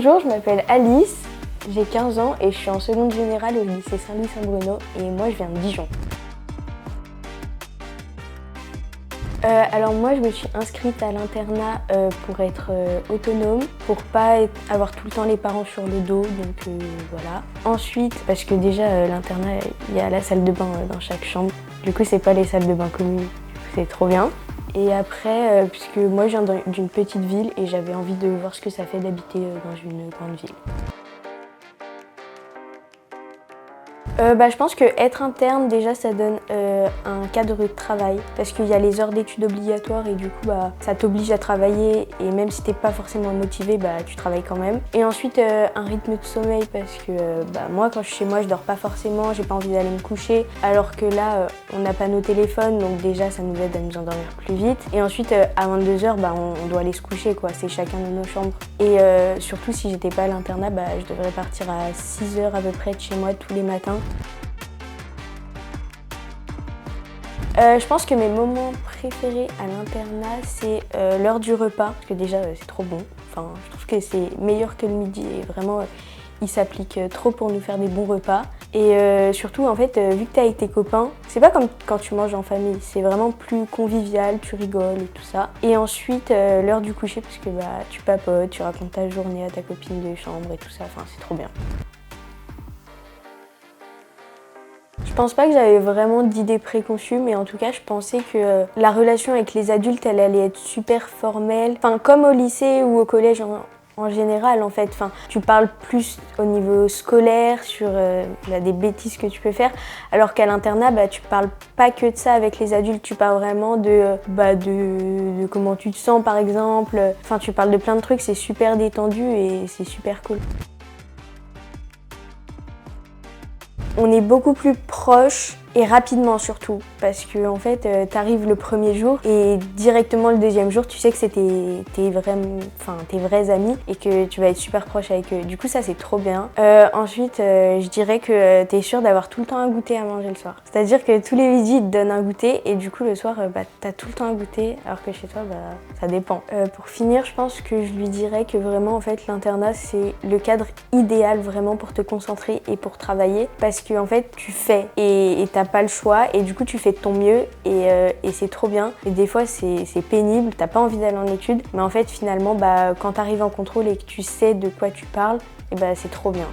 Bonjour, je m'appelle Alice, j'ai 15 ans et je suis en seconde générale au lycée Saint-Louis-Saint-Bruno et moi je viens de Dijon. Alors moi je me suis inscrite à l'internat pour être autonome, pour pas avoir tout le temps les parents sur le dos, donc voilà. Ensuite, parce que déjà l'internat, il y a la salle de bain dans chaque chambre, du coup c'est pas les salles de bain communes, c'est trop bien. Et après, puisque moi je viens d'une petite ville et j'avais envie de voir ce que ça fait d'habiter dans une grande ville. Je pense que être interne, déjà, ça donne un cadre de travail parce qu'il y a les heures d'études obligatoires et du coup, ça t'oblige à travailler et même si t'es pas forcément motivé, tu travailles quand même. Et ensuite, un rythme de sommeil parce que moi, quand je suis chez moi, je dors pas forcément, j'ai pas envie d'aller me coucher alors que là, on n'a pas nos téléphones donc déjà, ça nous aide à nous endormir plus vite. Et ensuite, à 22h, on doit aller se coucher, quoi. C'est chacun de nos chambres. Et surtout, si j'étais pas à l'internat, je devrais partir à 6h à peu près de chez moi tous les matins. Je pense que mes moments préférés à l'internat, c'est l'heure du repas, parce que déjà c'est trop bon. Enfin, je trouve que c'est meilleur que le midi et vraiment il s'applique trop pour nous faire des bons repas. Et surtout en fait, vu que t'es avec tes copains, c'est pas comme quand tu manges en famille, c'est vraiment plus convivial, tu rigoles et tout ça. Et ensuite l'heure du coucher, parce que tu papotes, tu racontes ta journée à ta copine de chambre et tout ça, enfin c'est trop bien. Je pense pas que j'avais vraiment d'idées préconçues, mais en tout cas, je pensais que la relation avec les adultes, elle allait être super formelle. Enfin, comme au lycée ou au collège en général, en fait. Enfin, tu parles plus au niveau scolaire, sur des bêtises que tu peux faire, alors qu'à l'internat, tu parles pas que de ça avec les adultes, tu parles vraiment de comment tu te sens, par exemple. Enfin, tu parles de plein de trucs, c'est super détendu et c'est super cool. On est beaucoup plus proches et rapidement surtout parce que en fait t'arrives le premier jour et directement le deuxième jour tu sais que c'est tes vrais amis et que tu vas être super proche avec eux. Du coup ça c'est trop bien. Ensuite je dirais que t'es sûr d'avoir tout le temps un goûter à manger le soir. C'est-à-dire que tous les midis ils te donnent un goûter et du coup le soir t'as tout le temps un goûter alors que chez toi ça dépend. Pour finir je pense que je lui dirais que vraiment en fait l'internat c'est le cadre idéal vraiment pour te concentrer et pour travailler parce que en fait tu fais et t'as pas le choix et du coup tu fais de ton mieux et c'est trop bien. Et des fois c'est pénible, t'as pas envie d'aller en études mais en fait finalement quand t'arrives en contrôle et que tu sais de quoi tu parles, c'est trop bien.